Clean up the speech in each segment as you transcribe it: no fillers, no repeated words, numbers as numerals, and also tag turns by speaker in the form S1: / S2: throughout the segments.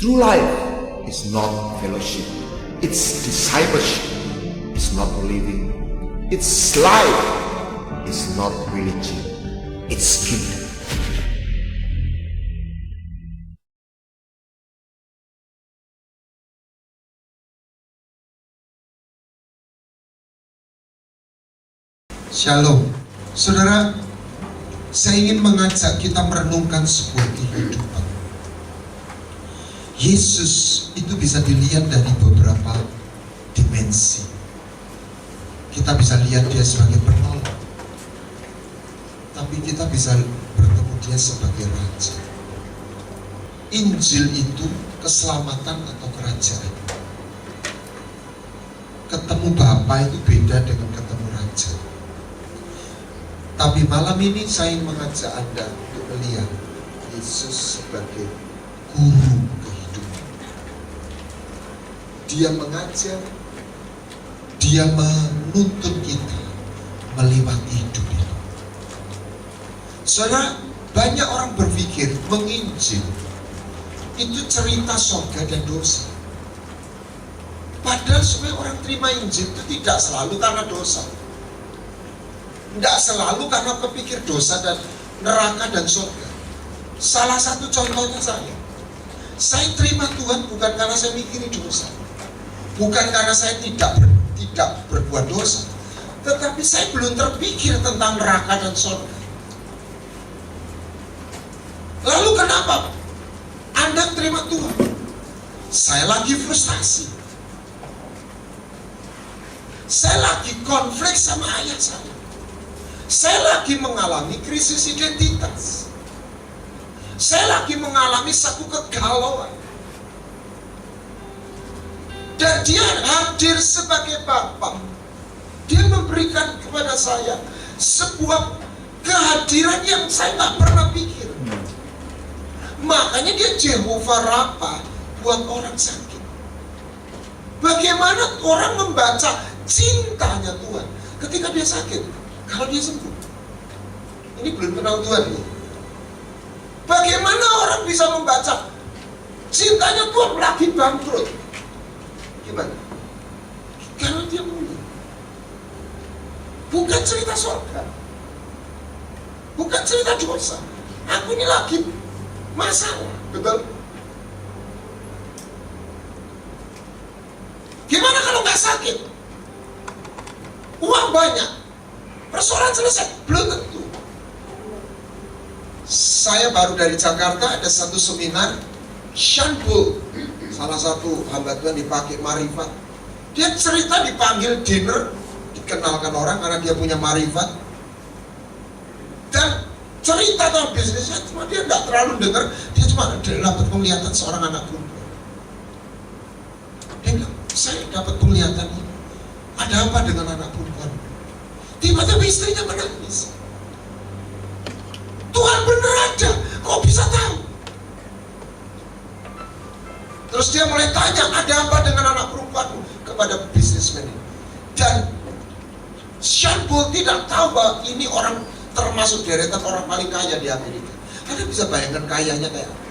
S1: True life is not fellowship, it's discipleship. It's not living, it's life. It's not religion, it's kingdom.
S2: Shalom. Saudara, saya ingin mengajak kita merenungkan sebuah kehidupan. Yesus itu bisa dilihat dari beberapa dimensi. Kita bisa lihat dia sebagai penolong, tapi kita bisa bertemu dia sebagai raja. Injil itu keselamatan atau kerajaan. Ketemu Bapa itu beda dengan ketemu raja. Tapi malam ini saya ingin mengajak Anda untuk melihat Yesus sebagai guru kehidupan. Dia mengajar, dia menuntut kita melewati hidup ini. Saudara, banyak orang berpikir menginjil itu cerita surga dan dosa. Padahal supaya orang terima Injil itu tidak selalu karena dosa. Tidak selalu karena kepikir dosa dan neraka dan surga. Salah satu contohnya saya terima Tuhan bukan karena saya mikirin dosa, bukan karena saya tidak berbuat dosa, tetapi saya belum terpikir tentang neraka dan surga. Lalu kenapa Anda terima Tuhan? Saya lagi frustasi, saya lagi konflik sama ayah saya lagi mengalami krisis identitas, saya lagi mengalami satu kegalauan. Dan dia hadir sebagai Bapa. Dia memberikan kepada saya sebuah kehadiran yang saya tak pernah pikir. Makanya dia Jehovah Rafa buat orang sakit. Bagaimana orang membaca cintanya Tuhan ketika dia sakit? Kalau dia sembuh, ini belum kenal Tuhan ya. Bagaimana orang bisa membaca cintanya Tuhan lagi bangkrut? Gimana? Karena dia mulia. Bukan cerita surga, bukan cerita dosa. Aku ini lagi masalah, betul? Gimana kalau nggak sakit? Uang banyak, persoalan selesai? Belum tentu. Saya baru dari Jakarta, ada satu seminar Sean Bull, salah satu hamba Tuhan dipakai marifat. Dia cerita dipanggil dinner, dikenalkan orang karena dia punya marifat. Dan cerita tentang bisnisnya, cuma dia nggak terlalu dengar, dia cuma dapat penglihatan seorang anak perempuan. Dia bilang, saya dapat penglihatan ini. Ada apa dengan anak perempuan? Tiba-tiba istrinya menangis. Tuhan bener ada, kok bisa tahu? Terus dia mulai tanya, ada apa dengan anak perempuanmu? Kepada bisnismen ini. Dan Sean Bull tidak tahu bahwa ini orang termasuk deretan orang paling kaya di Amerika. Anda bisa bayangkan kayanya kayak apa?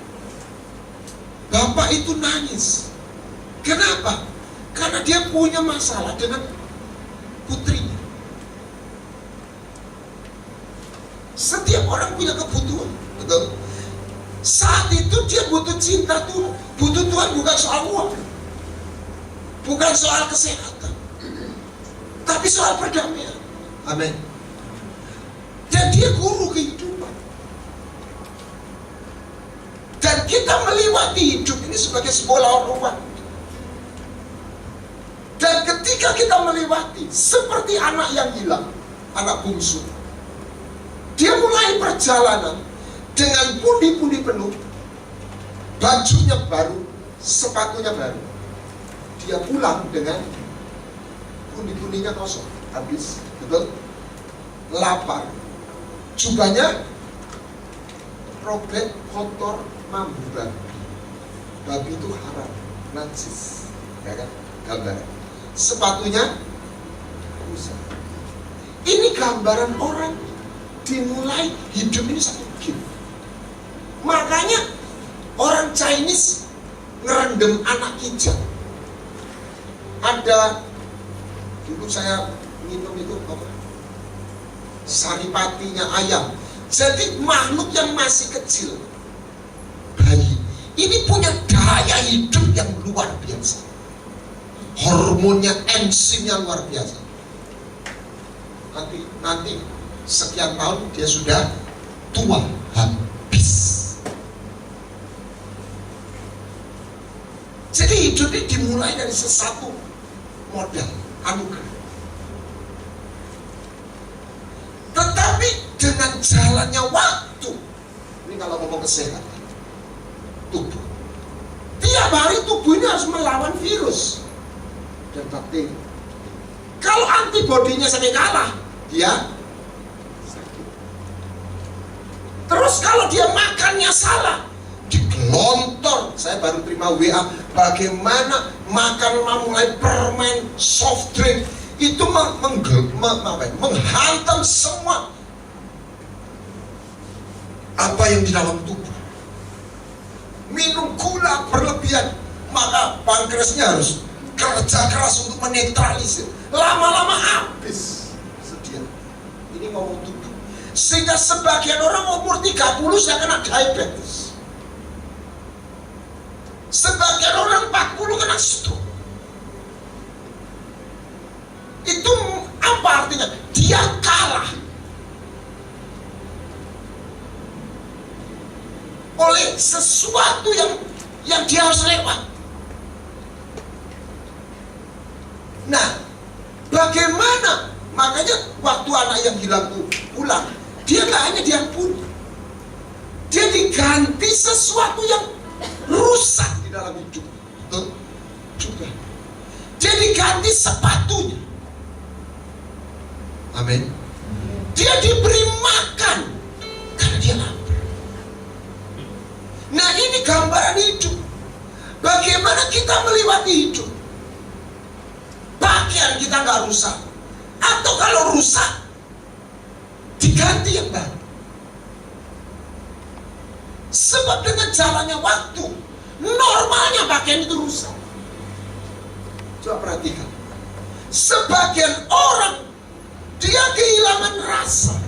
S2: Bapak itu nangis. Kenapa? Karena dia punya masalah dengan putrinya. Setiap orang punya kebutuhan, betul? Saat itu dia butuh cinta Tuhan, butuh Tuhan bukan soal uang, bukan soal kesehatan, tapi soal perdamaian. Amin. Dan dia guru kehidupan. Dan kita melewati hidup ini sebagai sebuah lawan. Dan ketika kita melewati seperti anak yang hilang, anak bungsu, dia mulai perjalanan dengan pundi-pundi penuh, bajunya baru, sepatunya baru. Dia pulang dengan pundi-pundinya kosong, habis, betul? Lapar, jubahnya robek, kotor, mambu babi. Babi itu haram, najis, ya kan? Gambar. Sepatunya rusak. Ini gambaran orang dimulai hidup ini satu gift. Makanya orang Chinese ngerendam anak kijang. Ada dulu saya minum itu apa? Saripatinya ayam. Jadi makhluk yang masih kecil, bayi, ini punya daya hidup yang luar biasa. Hormonnya, enzimnya luar biasa. Nanti sekian tahun dia sudah tua, habis. Jadi hidup ini dimulai dari sesuatu modal, anugerah. Tetapi dengan jalannya waktu, ini kalau ngomong kesehatan tubuh, tiap hari tubuh ini harus melawan virus dan bakteri. Kalau antibodinya sampai kalah, dia sakit. Terus kalau dia makannya salah, digelontor. Saya baru terima WA, bagaimana makan mulai permen, soft drink, itu menghantam semua apa yang di dalam tubuh. Minum gula berlebihan, maka pankreasnya harus kerja keras untuk menetralisir. Lama-lama habis. Sedia. Ini ngomong tubuh. Sehingga sebagian orang umur 30 sudah kena diabetes. Sebagian orang 40 kena stroke. Itu apa artinya? Dia kalah oleh sesuatu yang dia harus lewat. Nah, bagaimana? Makanya waktu anak yang hilang itu pulang, dia nggak hanya diampuni, dia diganti sesuatu yang rusak di dalam hidup. Betul? Juga. Dia diganti sepatunya. Amin. Dia diberi makan karena dia lapar. Nah, ini gambaran hidup. Bagaimana kita melewati hidup? Pakaian kita nggak rusak, atau kalau rusak diganti yang baru. Sebab dengan jalannya waktu, normalnya pakaian itu rusak. Coba perhatikan, sebagian orang dia kehilangan rasa.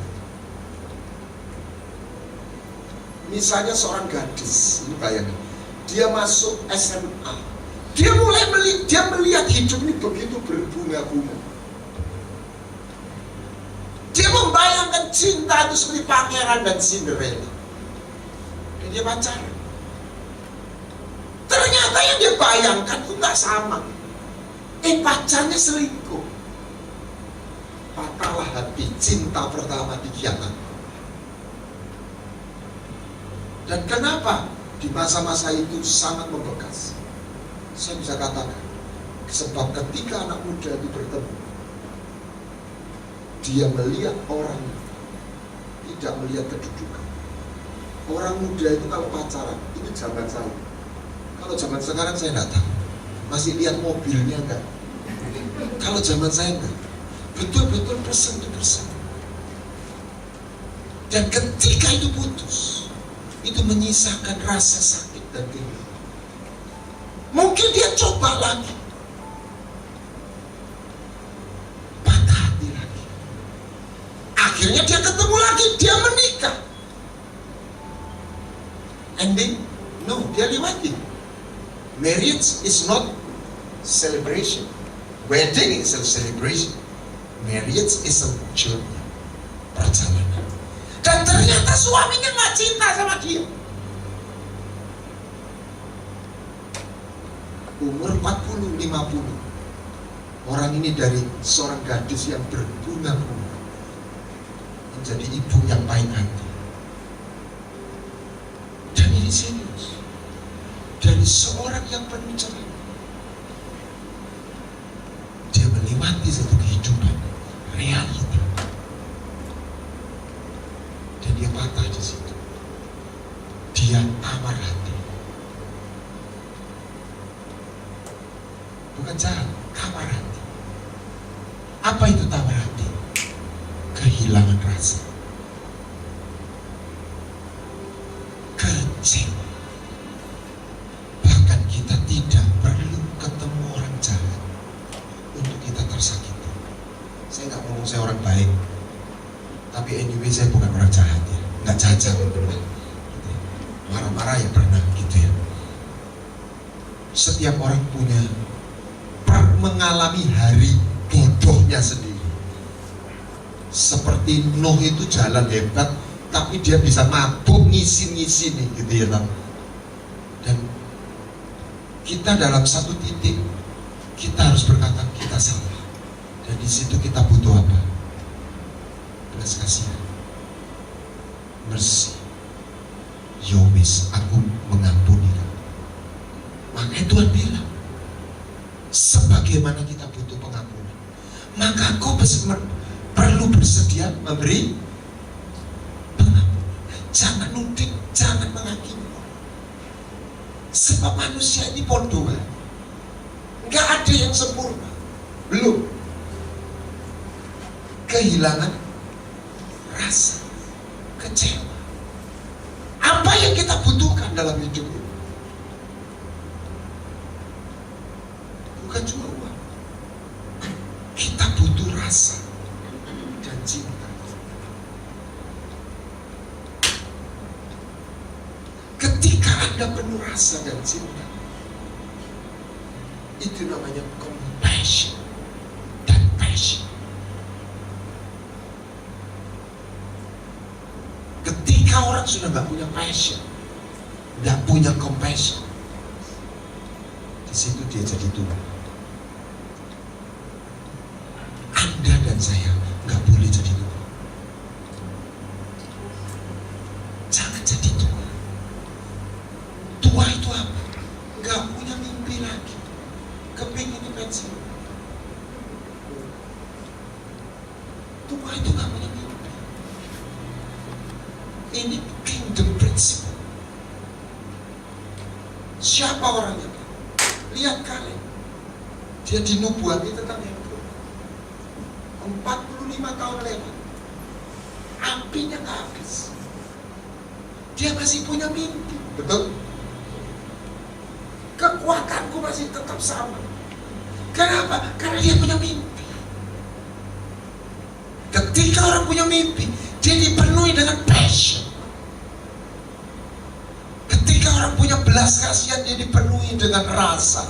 S2: Misalnya seorang gadis, ini bayangin, dia masuk SMA, dia melihat hidup ini begitu berbunga-bunga. Dia membayangkan cinta itu seperti pangeran dan Cinderella. Dan dia pacaran. Ternyata yang dia bayangkan itu nggak sama. Pacarnya selingkuh. Patahlah hati, cinta pertama dikhianati. Dan kenapa di masa-masa itu sangat membekas? Saya bisa katakan, sebab ketika anak muda itu bertemu, dia melihat orang, tidak melihat kedudukan. Orang muda itu kalau pacaran, itu zaman saya. Kalau zaman sekarang saya tidak tahu, masih lihat mobilnya enggak. Kalau zaman saya enggak, betul-betul person to person. Dan ketika itu putus, itu menyisakan rasa sakit dan kehilangan. Mungkin dia coba lagi, patah hati lagi. Akhirnya dia ketemu lagi, dia menikah. Ending, no, dia lewati. Marriage is not celebration. Wedding is a celebration. Marriage is a journey, perjalanan. Dan ternyata suaminya nggak cinta sama dia. Umur 40-50, orang ini dari seorang gadis yang berbunga-bunga menjadi ibu yang baik hati. Dan ini serius. Dari seorang yang penuh cerita, dia melewati satu kehidupan realita. Dan dia patah di situ. Dia tawar hati. Bukan jahat, tawar hati. Apa itu tawar hati? Kehilangan rasa, kecewa. Bahkan kita Setiap orang punya mengalami hari bodohnya sendiri. Seperti Nuh itu jalan hebat, tapi dia bisa mabuk ngisi-ngisi nih, gitu ya Bang. Dan kita dalam satu titik kita harus berkata kita salah. Dan di situ kita butuh apa? Belas kasihan, mercy. Yowis, aku mengampuni kamu. Makanya Tuhan bilang, sebagaimana kita butuh pengampunan, maka kau perlu bersedia memberi pengampunan. Jangan nuding, jangan menghakimi. Sebab manusia ini bodoh, nggak ada yang sempurna, belum. Kehilangan rasa, kecewa. Apa yang kita butuhkan dalam hidup ini? Bukan cuma uang. Kita butuh rasa dan cinta. Ketika Anda penuh rasa dan cinta, itu namanya compassion dan passion. Ketika orang sudah nggak punya passion, nggak punya compassion, di situ dia jadi tua. Anda dan saya nggak boleh jadi tua. Jangan jadi tua. Tua itu apa? Nggak punya mimpi lagi. Kepingin pensiun. Tua itu nggak punya mimpi. Ini kingdom principle. Siapa orangnya? Lihat kalian. Dia dinubuati tentang itu. 45 tahun lewat. Apinya nggak habis. Dia masih punya mimpi. Betul? Kekuatanku masih tetap sama. Kenapa? Karena dia punya mimpi. Ketika orang punya mimpi, dia dipenuhi dengan passion. Ketika orang punya belas kasihan, dia dipenuhi dengan rasa.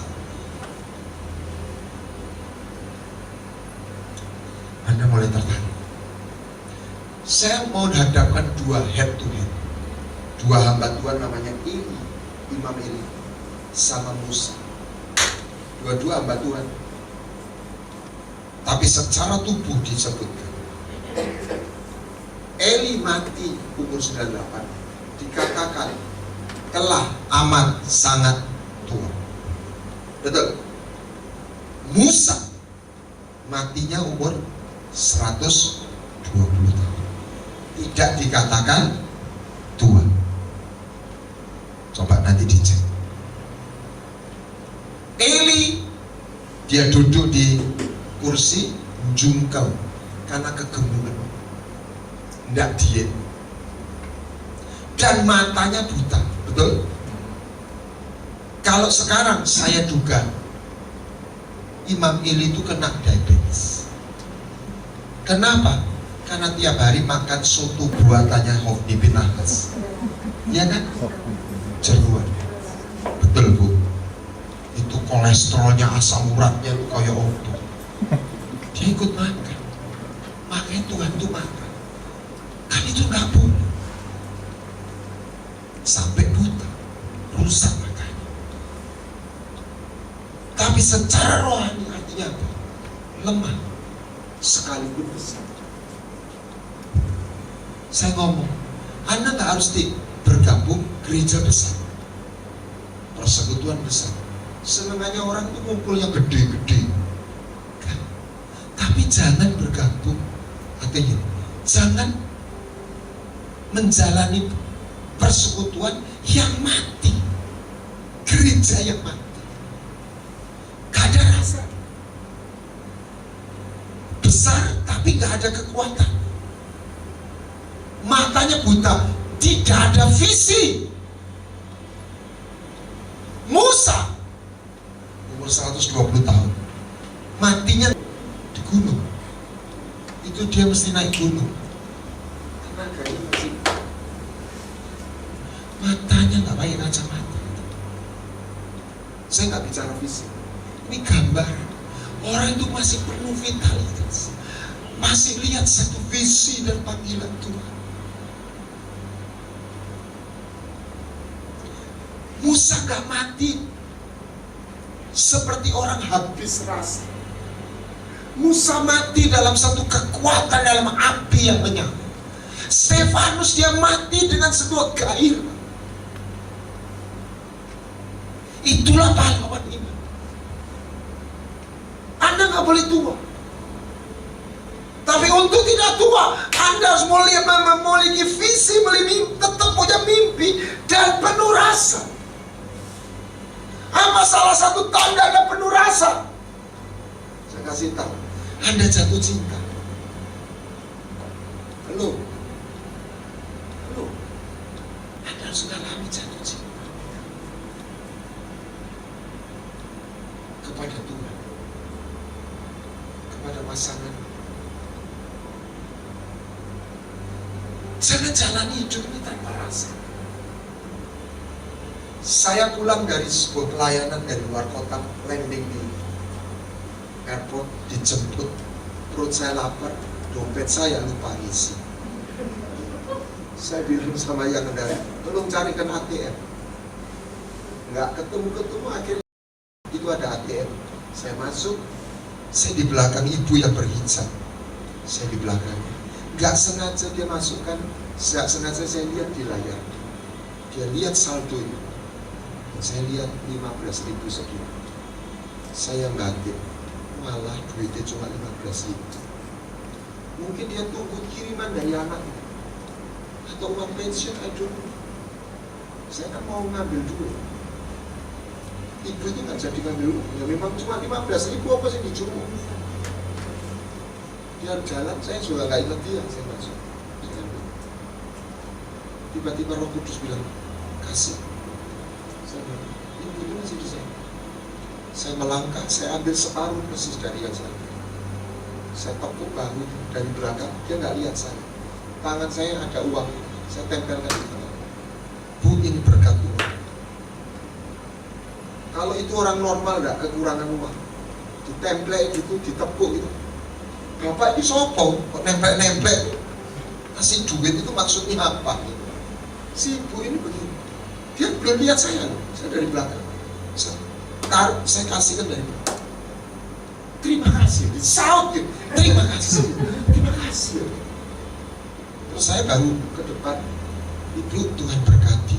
S2: Anda mulai tertarik. Saya mau hadapkan dua head to head. Dua hamba Tuhan namanya Eli, Imam Eli, sama Musa. Dua-dua hamba Tuhan. Tapi secara tubuh disebutkan. Eli mati umur 98, dikatakan telah amat sangat tua. Betul. Musa matinya umur 120 tahun. Tidak dikatakan tua. Coba nanti dicek. Eli, dia duduk di kursi jungkel karena kegemukan. Tidak diet. Dan matanya buta. Betul? Kalau sekarang saya duga Imam Eli itu kena diabetes. Kenapa? Karena tiap hari makan soto buatannya Hofni bin Abbas. Iya kan? Jeruan. Betul Bu. Itu kolesterolnya, asam uratnya itu kayak opo. Dia ikut makan. Makanya Tuhan itu makan. Kan itu nggak boleh. Sampai buta, rusak makanya. Tapi secara rohani artinya apa? Lemah, sekalipun besar. Saya ngomong, Anda nggak harus bergabung gereja besar, persekutuan besar. Senangnya orang itu ngumpulnya gede-gede, kan? Tapi jangan bergabung, artinya jangan menjalani persekutuan yang mati, gereja yang mati, gak ada rasa, besar tapi gak ada kekuatan, matanya buta, tidak ada visi. Musa umur 120 tahun, matinya di gunung. Itu dia mesti naik gunung. Tenaganya masih, matanya nggak pakai kacamata. Saya nggak bicara fisik. Ini gambar. Orang itu masih penuh vitalitas. Masih lihat satu visi dan panggilan Tuhan. Musa gak mati seperti orang habis rasa. Musa mati dalam satu kekuatan, dalam api yang menyala. Stefanus dia mati dengan sebuah gairah. Itulah pahlawan iman. Anda gak boleh tua. Tapi untuk tidak tua, Anda harus memiliki visi, tetap punya mimpi, dan penuh rasa. Apa salah satu tanda Anda penuh rasa? Saya kasih tahu, Anda jatuh cinta. Belum. Anda harus mengalami jatuh cinta kepada Tuhan, kepada pasangan. Jangan jalani hidup ini tanpa rasa. Saya pulang dari sebuah pelayanan dari luar kota, landing di airport, dijemput, perut saya lapar, dompet saya lupa isi. Saya bilang sama yang ngendara, tolong carikan ATM. Nggak ketemu, akhirnya itu ada ATM. Saya masuk, saya di belakang ibu yang berhijab. Saya di belakangnya. Nggak sengaja dia masukkan, nggak sengaja saya lihat di layar. Dia lihat saldo itu. Saya lihat 15.000 sekian. Saya batin, malah duitnya cuma 15.000. Mungkin dia tunggu kiriman dari anaknya atau uang pensiun, I don't know. Saya kan mau ngambil duit. Ibu itu nggak jadi ngambil uang. Ya memang cuma 15.000, apa sih dicuruk? Dia jalan, saya juga nggak ingat dia. Saya masuk. Tiba-tiba Roh Kudus bilang, kasih. Ibu itu masih di sana. Saya melangkah, saya ambil separuh persis dari yang saya. Saya tepuk bahu dari belakang, dia nggak lihat saya. Tangan saya ada uang, saya tempelkan di tangan. Bu, ini berkat Tuhan. Kalau itu orang normal nggak kekurangan uang, ditemplek gitu, ditepuk gitu. Bapak ini sopo, kok nemplek-nemplek? Kasih duit itu maksudnya apa? Si ibu ini begini. Dia belum lihat saya loh, saya dari belakang. Saya kasihkan dari belakang. Terima kasih, disaut gitu. Terima kasih. Terus saya baru ke depan. Ibu, Tuhan berkati.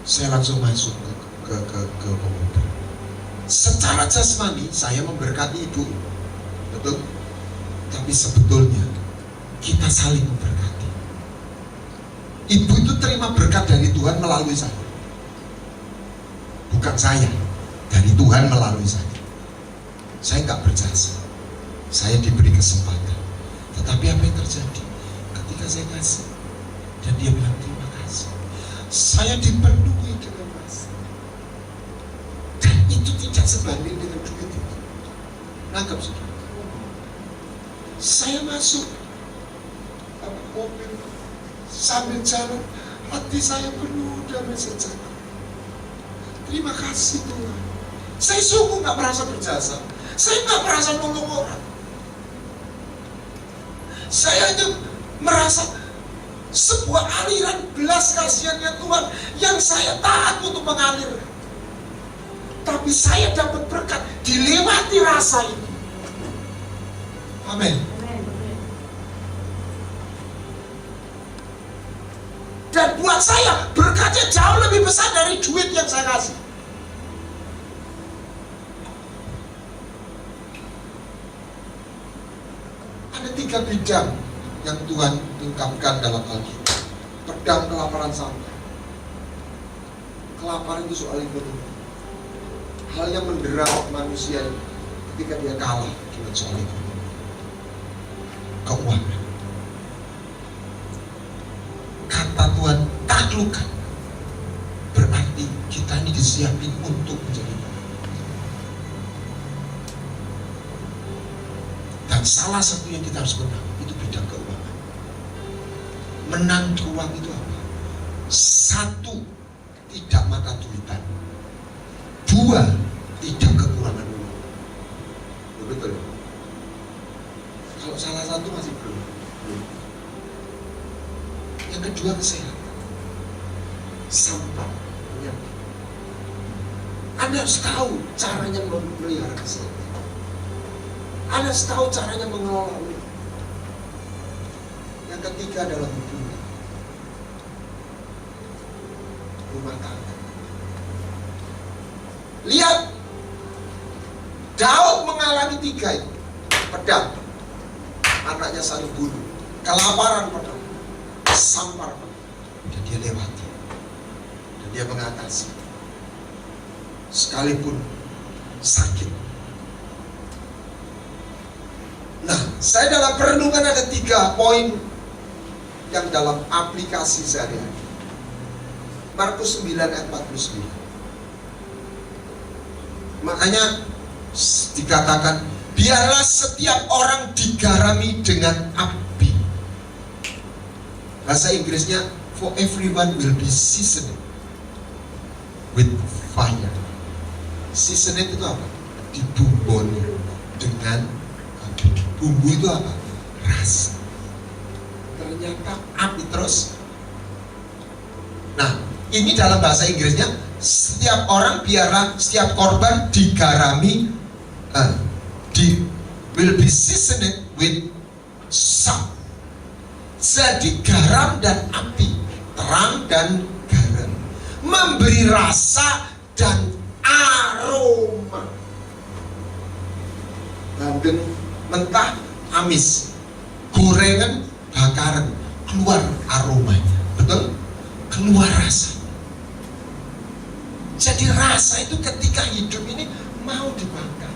S2: Saya langsung masuk ke komputer. Secara jasmani saya memberkati ibu, betul. Tapi sebetulnya kita saling memberkati. Ibu itu terima berkat dari Tuhan melalui saya, bukan saya, dari Tuhan melalui saya. Saya nggak berjasa, saya diberi kesempatan. Tetapi apa yang terjadi ketika saya kasih dan dia bilang terima kasih, saya dipenuhi dengan kasih. Dan itu tidak sebanding dengan duit itu. Nangkep sudah. Saya masuk mobil, sambil jalan, hati saya penuh damai sejahtera. Terima kasih Tuhan. Saya sungguh nggak merasa berjasa. Saya nggak merasa nolong orang. Saya hanya merasa sebuah aliran belas kasihannya Tuhan yang saya taat untuk mengalir. Tapi saya dapat berkat dilewati rasa itu. Amin. Dan buat saya berkatnya jauh lebih besar dari duit yang saya kasih. Ada 3 bidang yang Tuhan ungkapkan dalam Alkitab. Pedang kelaparan sampai. Kelaparan itu soal ekonomi. Hal yang mendera manusia ketika dia kalah dengan soal ekonomi. Keuangan. Kata Tuhan taklukkan, berarti kita ini disiapin untuk menjadi menang. Dan salah satu yang kita harus menang itu bidang keuangan. Menang uang itu apa? 1, tidak mata duitan. 2, tidak kekurangan uang. Betul. Kalau salah satu masih belum. Yang kedua kesehatan. Sampah. Anda harus tahu caranya memelihara kesehatan. Anda harus tahu caranya mengelola uang. Yang ketiga adalah hubungan rumah tangga. Lihat, Daud mengalami 3 itu. Pedang, anaknya saling bunuh, kelaparan pedang, sampar pedang. Dan dia lewati, dan dia mengatasi, sekalipun sakit. Nah, saya dalam perenungan ada 3 poin yang dalam aplikasi sehari-hari. Markus 9 ayat 49. Makanya dikatakan, biarlah setiap orang digarami dengan api. Bahasa Inggrisnya, for everyone will be seasoned with fire. Seasoned itu apa? Dibumboni dengan api. Bumbu itu apa? Rasa. Ternyata api terus. Nah, ini dalam bahasa Inggrisnya, setiap orang biarlah setiap korban digarami, will be seasoned with salt. Jadi garam dan api, terang dan garam, memberi rasa dan aroma. Bandeng mentah amis, gorengan bakaran, keluar aromanya, betul? Keluar rasa. Jadi rasa itu ketika hidup ini mau dibakar,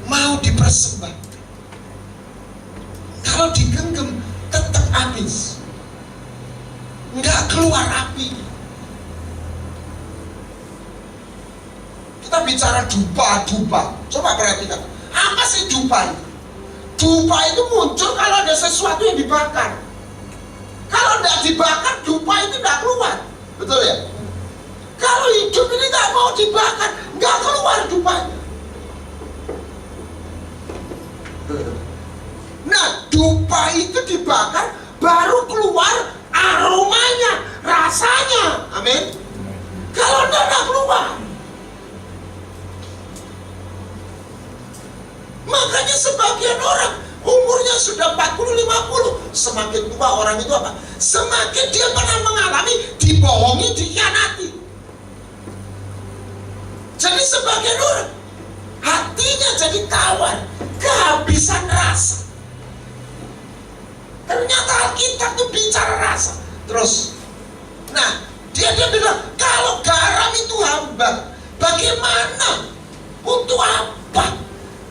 S2: mau dipersembahkan. Kalau digenggam tetap habis, nggak keluar api. Kita bicara dupa. Coba perhatikan, apa sih dupa itu? Dupa itu muncul kalau ada sesuatu yang dibakar. Kalau nggak dibakar, dupa itu nggak keluar. Betul ya? Kalau hidup ini nggak mau dibakar, nggak keluar dupanya. Nah, dupa itu dibakar, baru keluar aromanya, rasanya. Amin. Kalau nggak keluar. Makanya sebagian orang umurnya sudah 40-50, semakin tua orang itu apa? Semakin dia pernah mengalami dibohongi, dikhianati. Jadi sebagian orang hatinya jadi tawar, kehabisan rasa. Ternyata Alkitab itu bicara rasa. Terus, nah dia bilang, kalau garam itu hambar, bagaimana? Untuk apa?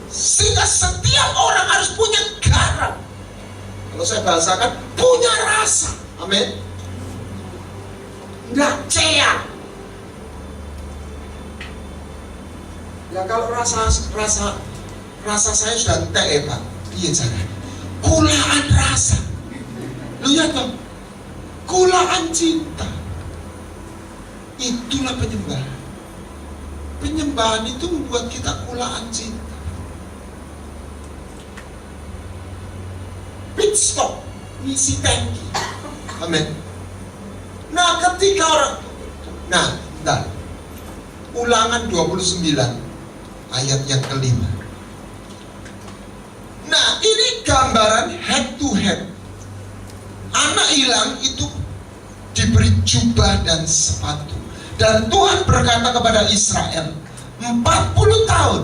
S2: Sehingga setiap orang harus punya garam. Kalau saya bahasakan, punya rasa. Amin. Nggak ceak. Ya kalau rasa saya sudah entek ya Pak. Iya caranya. Kulaan rasa. Lu ya toh? Kulaan cinta. Itulah penyembahan. Penyembahan itu membuat kita kulaan cinta. Pit stop, ngisi tangki. Amin. Nah ketika orang, Ulangan 29 ayat yang kelima. Nah ini gambaran head to head. Anak hilang itu diberi jubah dan sepatu. Dan Tuhan berkata kepada Israel, 40 tahun,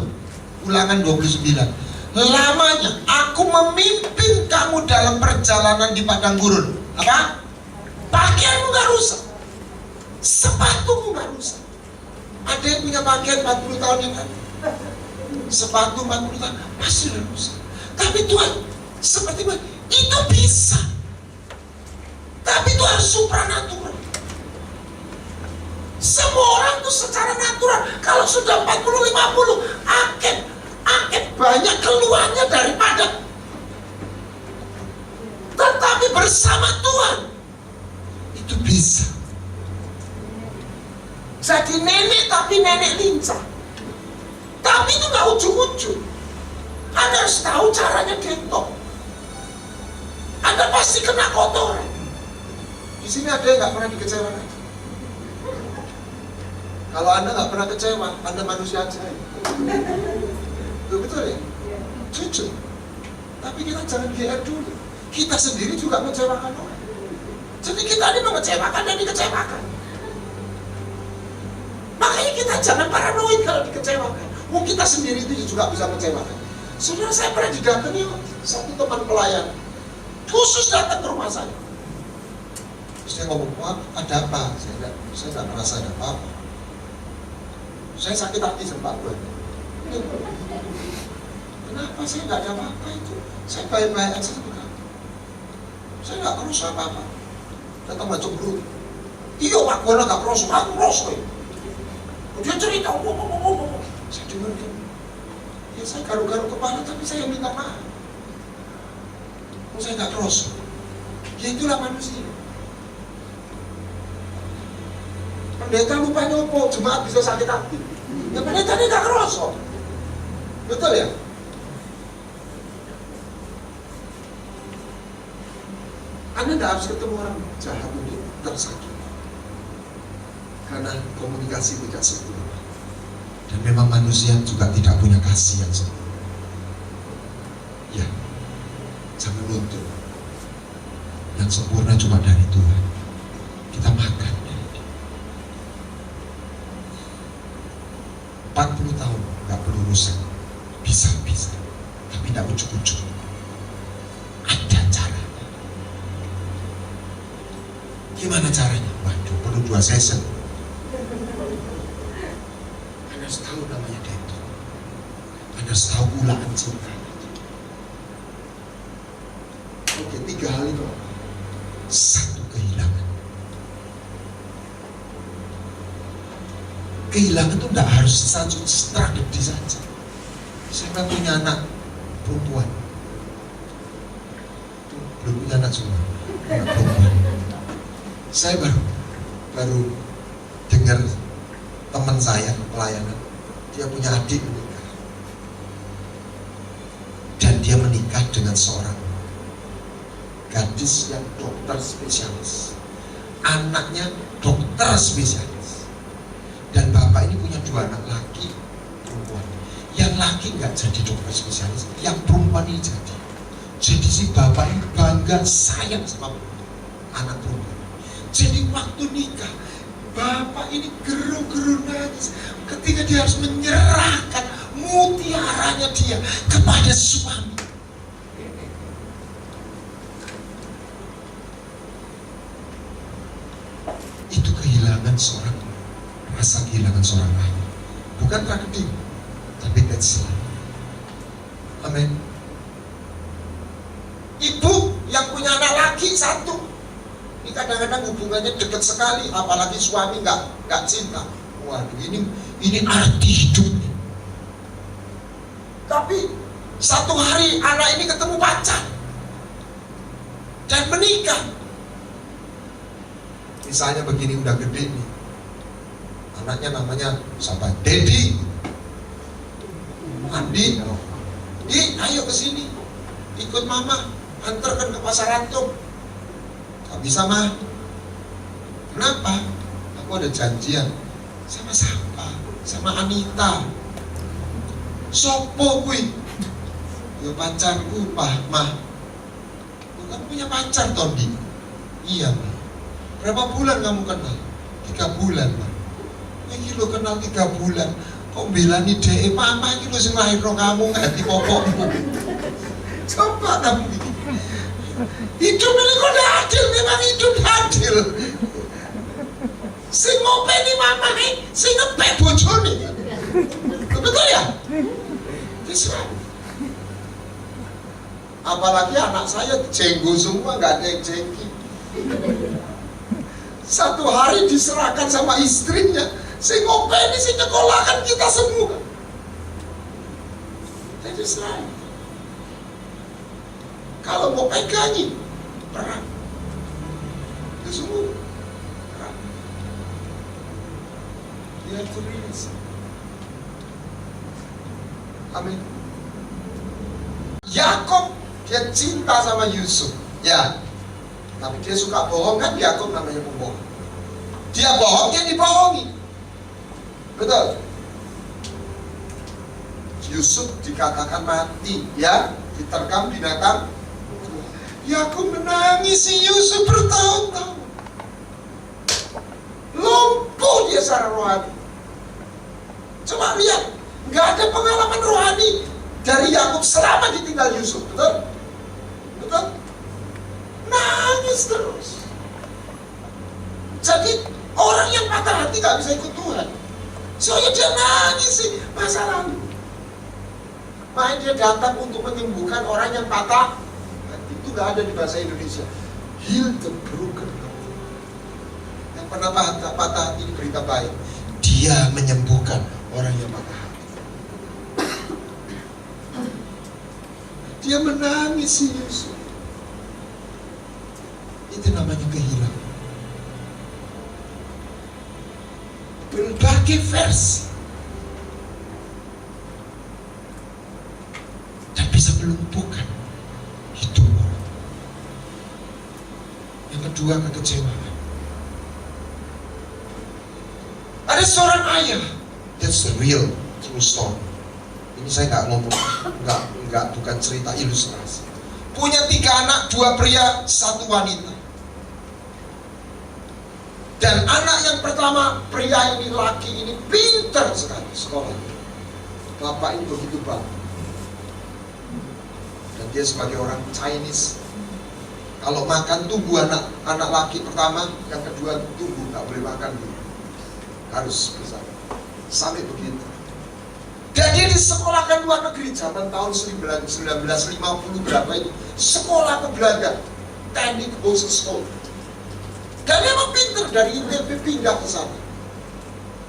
S2: Ulangan 29, lamanya aku memimpin kamu dalam perjalanan di padang gurun. Apa? Pakaianmu gak rusak, sepatumu gak rusak. Ada yang punya pakaian 40 tahun yang lalu, sepatu 40 tahun masih rusak. Tapi Tuhan seperti itu bisa. Tapi itu harus supranatural. Semua orang itu secara natural, kalau sudah 40-50 akib banyak keluarnya daripada. Tetapi bersama Tuhan itu bisa. Jadi nenek tapi nenek lincah. Tapi itu nggak ujung-ujung. Anda harus tahu caranya detox. Anda pasti kena kotoran. Di sini ada yang nggak pernah dikecewakan. Kalau Anda nggak pernah kecewa, Anda manusia aja. Betul ya? Jujur. Tapi kita jangan GR dulu. Kita sendiri juga mengecewakan orang. Jadi kita ini mengecewakan dan dikecewakan. Makanya kita jangan paranoid kalau dikecewakan. Kita sendiri itu juga bisa mengecewakan. Saudara, saya pernah didatangi satu teman pelayan, khusus datang ke rumah saya. Terus dia ngomong, "Wah, ada apa?" Saya nggak merasa ada apa-apa. Saya sakit hati sempat gue. Kenapa saya nggak ada apa-apa itu? Saya baik-baik aja sama kamu. Saya nggak kerusuh apa-apa. Datang baca berut. Iya Pak, gue nggak kerusuh, aku kerusuh. Dia cerita, ngomong. Saya dengar dia. Ya saya garuk-garuk kepala, tapi saya minta maaf. Saya nggak kerusuh. Ya itulah manusia. Pendeta lupa nyopo, jemaat bisa sakit hati. Ya pendeta ini nggak kerusuh. Betul ya? Anda tidak harus ketemu orang jahat untuk tersakiti. Karena komunikasi tidak sempurna. Dan memang manusia juga tidak punya kasih yang sempurna. Ya, jangan luntur. Yang sempurna cuma dari Tuhan. Kita makan dari Dia. 40 tahun gak perlu rusak. Bisa. Tapi tidak ujuk-ujuk. Ada caranya. Gimana caranya? Waduh, perlu 2 session. Anda harus tahu namanya detox. Anda harus tahu ulaan cinta. Oke, 3 hal itu. 1, kehilangan. Kehilangan itu tidak harus tragedi saja. Saya punya anak perempuan. Belum punya anak semua. Anak perempuan. Saya baru dengar teman saya pelayanan, dia punya adik menikah, dan dia menikah dengan seorang gadis yang dokter spesialis, anaknya dokter spesialis, dan bapak ini punya 2 anak laki perempuan. Yang laki nggak jadi dokter spesialis, yang perempuan ini jadi. Jadi si bapak ini bangga, sayang sama anak perempuan. Jadi waktu nikah, bapak ini geru-geru nangis ketika dia harus menyerahkan mutiaranya dia kepada suami. Itu kehilangan seorang, rasa kehilangan seorang ayah. Bukan tragedi, tapi that's life. Amin. Ibu yang punya anak laki 1, ini kadang-kadang hubungannya dekat sekali, apalagi suami nggak cinta. Waduh, ini arti hidupnya. Tapi satu hari anak ini ketemu pacar dan menikah. Misalnya begini, udah gede nih, anaknya namanya siapa? Dedi, Andi, ayo ke sini, ikut mama, antarkan ke pasar Antum. Gak bisa mah. Kenapa? Aku ada janjian sama siapa? Sama Anita. Sopo kui? Ya pacarku, mah. Bukan punya pacar, Tondi. Iya, mah. Berapa bulan kamu kenal? 3 bulan, mah. Ini lo kenal 3 bulan. Kok belani DE mama ini lo sing lahirno kamu nganti popokmu. Coba kamu bikin. Hidup ini kok tidak adil, memang hidup adil. Sing ngopeni mama nih, sing ngepek bojone. Betul ya? Bisa. Apalagi anak saya jenggo semua, nggak ada yang jengki. Satu hari diserahkan sama istrinya, sing ngopeni, sing nyekolahkan kita semua. Jadi serah. Kalau mau pegangi, perang. Itu semua perang. have to release. Amin. Yakub dia cinta sama Yusuf, ya. Tapi dia suka bohong kan, Yakub namanya pembohong. Dia bohong, dia dibohongi. Betul. Yusuf dikatakan mati, ya, diterkam binatang. Yakub menangis si Yusuf bertahun-tahun. Lumpuh dia secara rohani. Coba lihat, nggak ada pengalaman rohani dari Yakub selama ditinggal Yusuf, betul? Betul? Nangis terus. Jadi orang yang patah hati nggak bisa ikut Tuhan. Soalnya dia nangis sih masa lalu. Makanya dia datang untuk menyembuhkan orang yang patah hati. Itu nggak ada di bahasa Indonesia. Heal the broken heart. Yang pernah patah hati ini berita baik. Dia menyembuhkan orang yang patah hati. Dia menangis si Yusuf. Itu namanya kehilangan. Berbagai versi. Dan bisa melumpuhkan hidup orang. Yang kedua, kekecewaan. Ada seorang ayah. That's the real true story. Ini saya nggak ngomong, bukan cerita ilustrasi. Punya 3 anak, 2 pria, 1 wanita. Dan anak yang pertama, pria ini, laki ini pintar sekali sekolah. Bapak ini begitu bangga. Dan dia sebagai orang Chinese, kalau makan tunggu anak laki pertama, yang kedua tunggu, nggak boleh makan dulu. Harus bersama. Sampai begitu. Dan dia disekolahkan luar negeri zaman tahun 1950 berapa itu. Sekolah ke Belanda, teknik Boys School. Dan dia memang pintar, dari ITB pindah ke sana.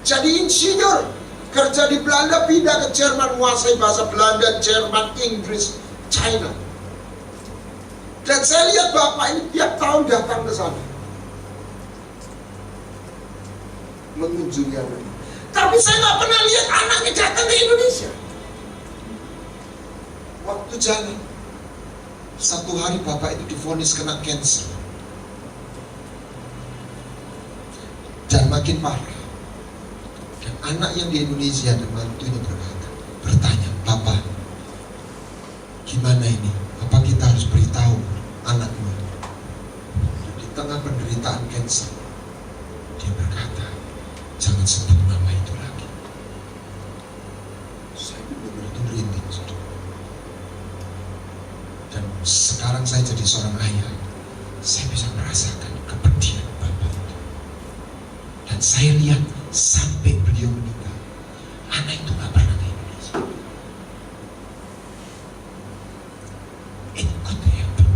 S2: Jadi insinyur, kerja di Belanda, pindah ke Jerman, menguasai bahasa Belanda, Jerman, Inggris, China. Dan saya lihat bapak ini tiap tahun datang ke sana, mengunjungi anak. Tapi saya nggak pernah lihat anaknya datang ke Indonesia. Waktu jalan, satu hari bapak itu divonis kena cancer. Dan makin parah. Dan anak yang di Indonesia dan mantunya bertanya, Papa, gimana ini? Apa kita harus beritahu anakmu? Di tengah penderitaan kanker, dia berkata, jangan sebut nama itu lagi. Saya benar-benar merinding, saudara. Dan sekarang saya jadi seorang ayah, saya bisa merasakan kepedihan Bapak itu. Dan saya lihat sampai beliau meninggal, anak itu gak pernah ke Indonesia. It could happen.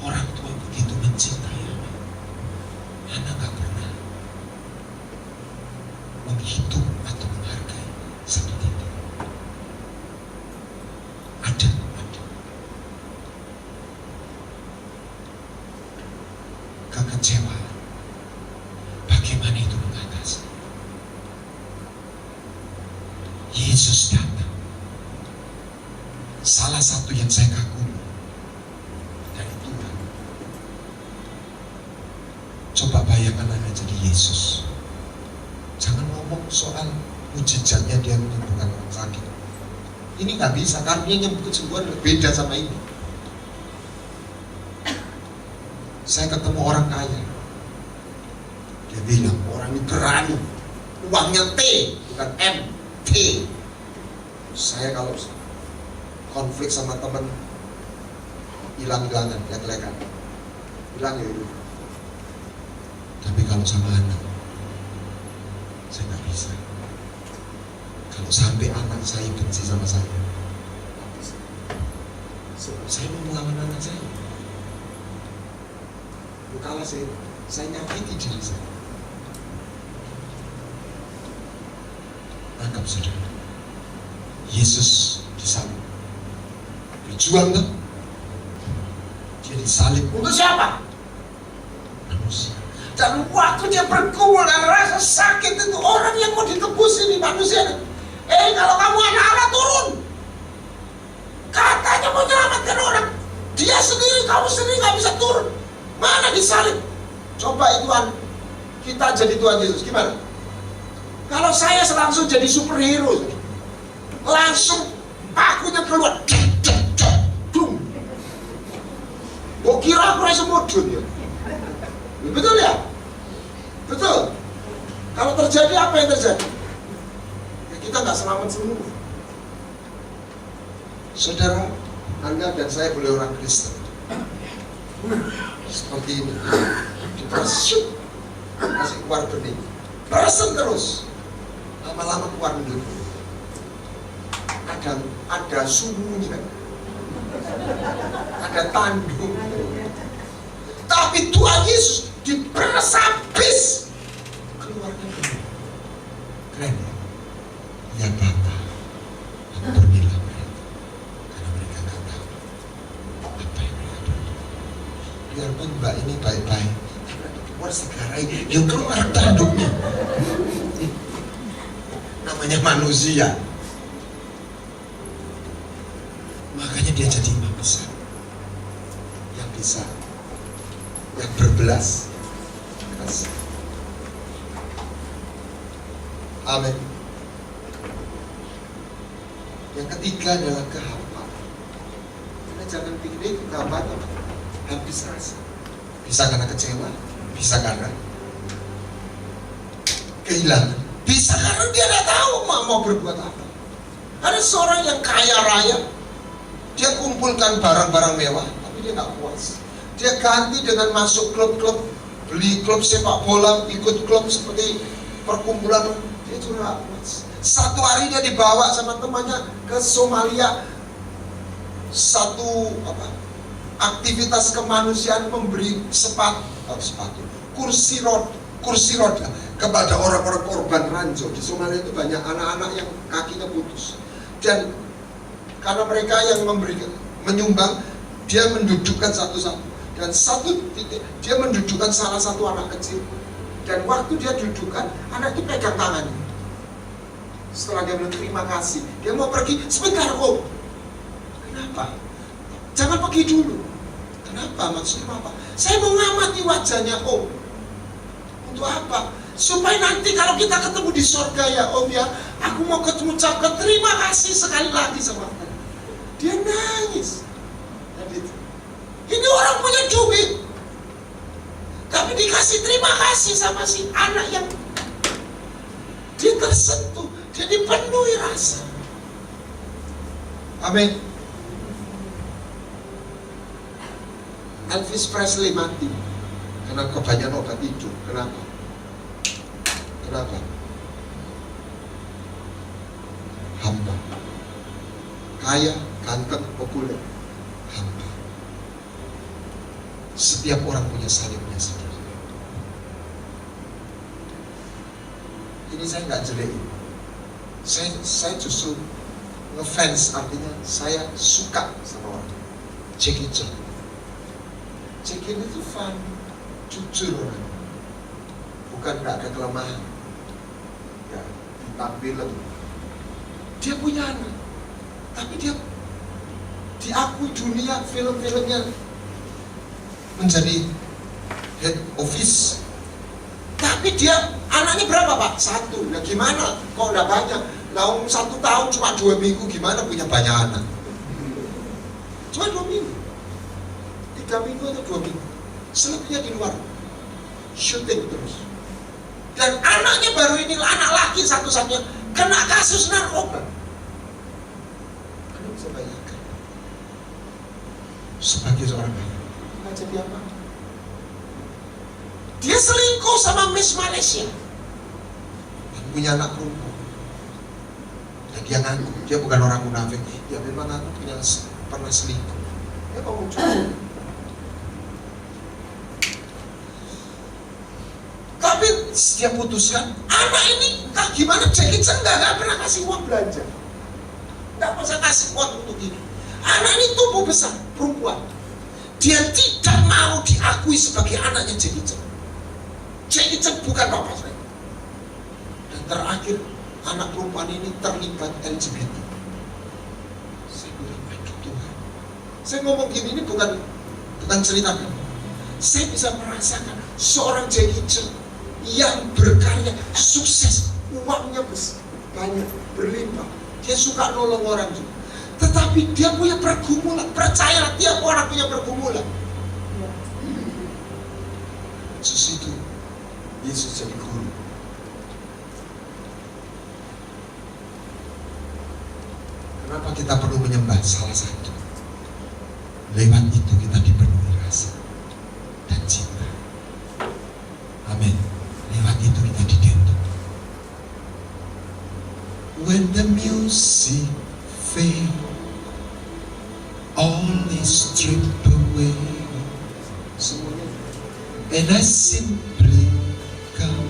S2: Orang tua begitu mencintai anak gak pernah menghitung atau menghargai satu titik. Ada. Kekecewaan. Bagaimana itu mengatasi? Yesus datang. Salah satu yang saya kagumi dari Tuhan. Coba bayangkan Anda jadi Yesus. Jangan ngomong soal mujizatnya dia menyembuhkan orang sakit. Ini nggak bisa, karena dia nyembuh kesembuhan beda sama ini. Saya ketemu orang kaya. Dia bilang, orang ini berani. Uangnya T, bukan M, T. Saya kalau konflik sama teman, hilang-hilangan, lek-lekan. Hilang ya itu. Tapi kalau sama anak, saya nggak bisa. Kalau sampai anak saya benci sama saya, saya mau melawan anak saya. Kalah saya nyakiti diri saya. Anggap saudara, Yesus disalib, berjuang kan? Dia disalib untuk siapa? Manusia. Dan waktu dia bergumul dan rasa sakit itu, orang yang mau ditebus ini manusia. Kalau kamu anak-anak turun. Katanya mau menyelamatkan orang. Dia sendiri, kamu sendiri gak bisa turun. Mana disalib? Coba Tuhan, kita jadi Tuhan Yesus, gimana? Kalau saya langsung jadi superhero, langsung pakunya keluar. Kok kira aku rasa mudun ya? Betul ya? Betul. Kalau terjadi apa yang terjadi? Ya kita nggak selamat semua. Saudara, Anda dan saya boleh orang Kristen seperti ini, dipersut, kasih keluar benih, persen terus, lama-lama keluar benih. Ada sumunya, ada tanduk. Tapi Tuhan Yesus diperas habis, keluarnya benih. Keren ya? Ya Bapa, ampunilah mereka, karena mereka nggak tahu apa yang mereka berbuat. Biarpun mbak ini baik-baik, keluar segarai, yang keluar tanduknya. Namanya manusia. Makanya dia jadi imam besar yang bisa, yang berbelas kasih. Amin. Yang ketiga adalah kehampaan. Karena jangan pikir kehampaan habis rasa. Bisa karena kecewa, bisa karena kehilangan, bisa karena dia tidak tahu mau berbuat apa. Ada seorang yang kaya raya, dia kumpulkan barang-barang mewah, tapi dia nggak puas. Dia ganti dengan masuk klub-klub, beli klub sepak bola, ikut klub seperti perkumpulan. Dia juga nggak puas. Satu hari dia dibawa sama temannya ke Somalia. Satu aktivitas kemanusiaan, memberi kursi roda kepada orang-orang korban ranjau. Di Somalia itu banyak anak-anak yang kakinya putus. Dan karena mereka yang menyumbang, dia mendudukkan satu-satu. Dan satu titik, dia mendudukkan salah satu anak kecil. Dan waktu dia dudukkan, anak itu pegang tangannya. Setelah dia bilang terima kasih, dia mau pergi. Sebentar, Om. Kenapa? Jangan pergi dulu. Kenapa? Maksudnya apa? Saya mau ngamati wajahnya Om. Untuk apa? Supaya nanti kalau kita ketemu di surga ya Om ya, aku mau ucapkan terima kasih sekali lagi sama Anda. Dia nangis. Ini orang punya duit, tapi dikasih terima kasih sama si anak yang dia tersentuh, dia dipenuhi rasa. Amin. Elvis Presley mati karena kebanyakan obat tidur. Kenapa? Kenapa? Hamba. Kaya, ganteng, populer. Hamba. Setiap orang punya salibnya sendiri. Ini saya nggak jelekin. Saya justru ngefans, artinya saya suka sama orang. Jackie Chan. Jackie itu fun, jujur orang. Bukan nggak ada kelemahan. Ya, ditampilkan. Dia punya anak, tapi dia diakui dunia film-filmnya menjadi head office. Tapi dia anaknya berapa Pak? 1. Nah gimana? Kok udah banyak? Nah 1 tahun cuma 2 minggu, gimana punya banyak anak? Cuma 2 minggu, 3 minggu atau 2 minggu. Selebihnya di luar syuting terus. Dan anaknya baru ini, anak laki satu-satunya kena kasus narkoba. Anda bisa bayangkan sebagai seorang ayah jadi apa? Dia selingkuh sama Miss Malaysia dan punya anak perempuan. Dan dia ngaku, dia bukan orang munafik. Dia memang ngaku pernah selingkuh. Dia mau jujur. Tapi dia putuskan, anak ini gimana? Jackie Chan nggak pernah kasih uang belanja, nggak pernah kasih uang untuk ini. Anak ini tumbuh besar, perempuan. Dia tidak mau diakui sebagai anaknya Jackie Chan. Jackie Chan bukan bapak saya. Dan terakhir anak perempuan ini terlibat LGBT. Saya bilang, aduh Tuhan. Saya ngomong gini ini bukan cerita. Saya bisa merasakan seorang Jackie Chan yang berkarya, sukses, uangnya besar, banyak, berlimpah. Dia suka nolong orang juga. Tetapi dia punya pergumulan. Percayalah, tiap orang punya pergumulan. Sesuatu Yesus jadi guru. Kenapa kita perlu menyembah? Salah satu, lewat itu kita dipenuhi rasa dan cinta. Amin. Lewat itu kita dituntun. When the music fade, all is stripped away. Semuanya. And I simply come,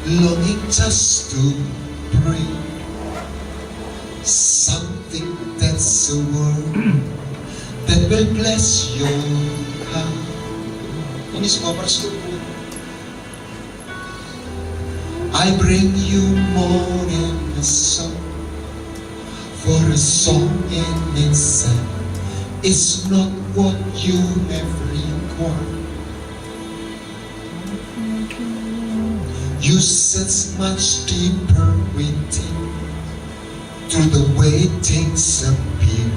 S2: longing just to bring something that's a word that will bless your heart. Ini semua persetubuhan. I bring you more than a song, for a song in itself is not what you have required. You sense much deeper within, through the way things appear.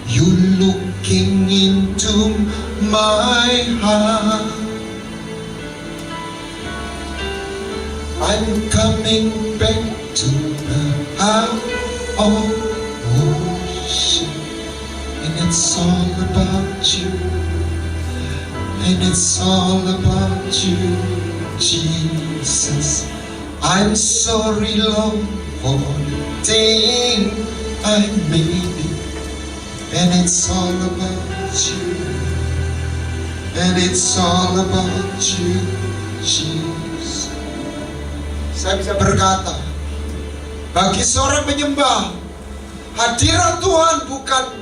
S2: You looking into my heart. I'm coming back to the heart of worship. And it's all about you, and it's all about you, Jesus. I'm sorry, Lord, for the thing I made it, and it's all about you, and it's all about you, Jesus. Saya bisa berkata, bagi seorang penyembah, hadirat Tuhan bukan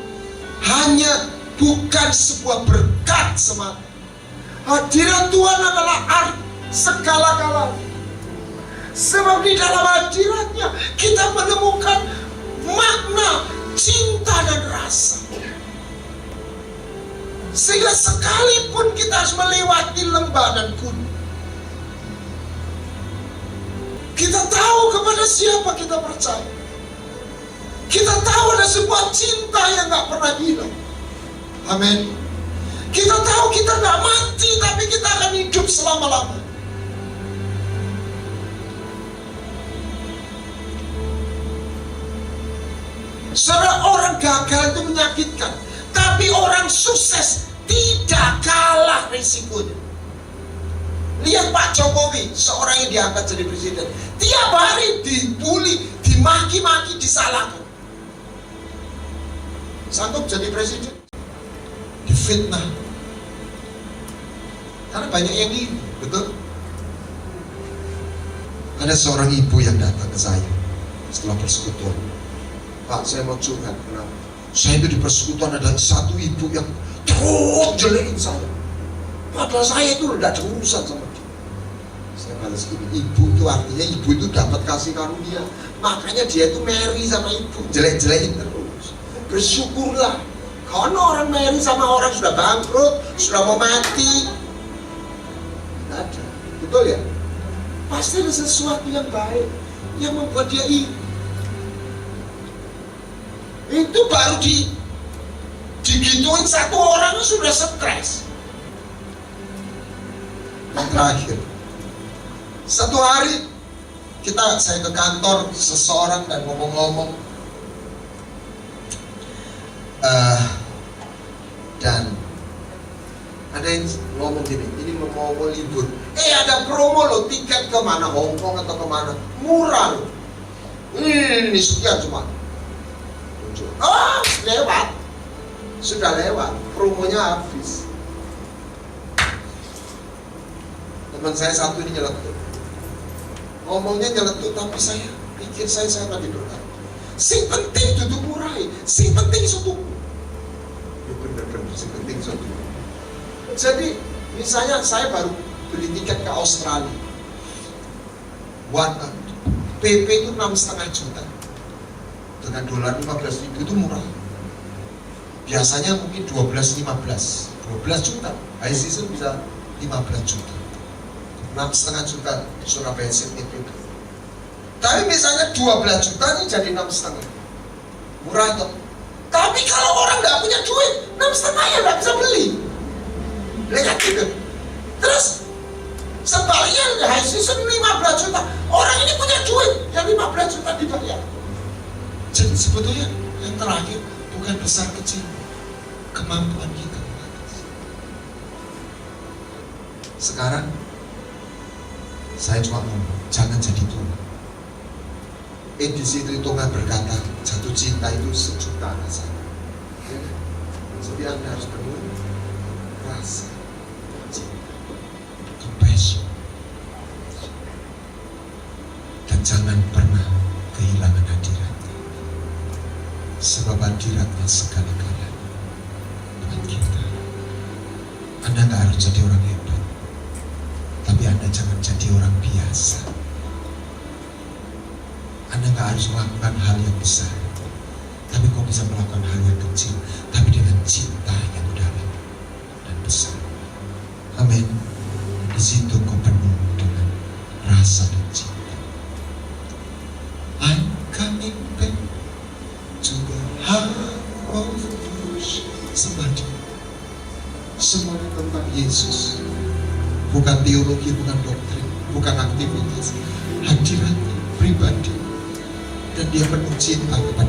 S2: sebuah berkat semata. Hadirat Tuhan adalah art segala-galanya. Sebab di dalam hadiratnya kita menemukan makna cinta dan rasa. Sehingga sekalipun kita harus melewati lembah dan gunung, kita tahu kepada siapa kita percaya. Kita tahu ada sebuah cinta yang gak pernah hilang. Amin. Kita tahu kita gak mati, tapi kita akan hidup selama-lamanya. Saudara, orang gagal itu menyakitkan, tapi orang sukses tidak kalah risikonya. Lihat Pak Jokowi, seorang yang diangkat jadi presiden, tiap hari dibully, dimaki-maki, disalahkan. Sanggup jadi presiden, difitnah, karena banyak yang ini, betul? Ada seorang ibu yang datang ke saya setelah persekutuan. Pak, saya mau curhat. Kenapa? Saya itu di persekutuan ada satu ibu yang terus jelekin saya, padahal saya itu udah ada urusan sama dia. Saya balas gini, ibu itu artinya ibu itu dapat kasih karunia, makanya dia itu marry sama ibu, jelek-jelekin terus. Bersyukurlah, karena orang marry sama orang sudah bangkrut, sudah mau mati. Tidak ada, betul ya? Pasti ada sesuatu yang baik yang membuat dia itu baru digituin satu orang sudah stres. Yang terakhir, satu hari saya ke kantor seseorang dan ngomong-ngomong, dan ada yang ngomong gini, ini mau libur, ada promo loh, tiket kemana, Hongkong atau kemana, murah loh, ini sekian cuma. Lewat, sudah lewat, promonya habis. Teman saya satu ini nyeletuk, ngomongnya nyeletuk, tapi saya pikir saya tadi berkata, sing penting duduk murai, sing penting suatu. Ya bener-bener, sing penting suatu. Jadi misalnya saya baru beli tiket ke Australia, PP itu 6,5 juta, dengan dolar 15.000 itu murah. Biasanya mungkin 12 juta, high season bisa 15 juta, 6,5 juta di Surabaya Sydney PP. Tapi misalnya 12 juta ini jadi 6,5, murah toh. Tapi kalau orang nggak punya duit, 6,5 ya nggak bisa beli. Lihat gitu. Terus sebaliknya high season 15 juta, orang ini punya duit, yang 15 juta dibayar. Jadi sebetulnya yang terakhir bukan besar kecil, kemampuan kita. Sekarang saya cuma ngomong, jangan jadi tua. Di situ Tonga berkata, jatuh cinta itu sejuta rasa. Jadi Anda harus penuh rasa cinta, compassion, dan jangan pernah kehilangan hadiratnya, sebab hadiratnya segala-galanya dengan kita. Anda nggak harus jadi orang hebat, tapi Anda jangan jadi orang biasa. Anda nggak harus melakukan hal yang besar, tapi kau bisa melakukan hal yang kecil, tapi dengan cinta yang dalam dan besar. Amin. Di situ kau penuh dengan rasa dan cinta. I'm coming back to the heart of worship. Somebody. Semuanya tentang Yesus. Bukan teologi, bukan doktrin, bukan aktivitas. Hadiratnya pribadi. Dan dia penuh cinta kepada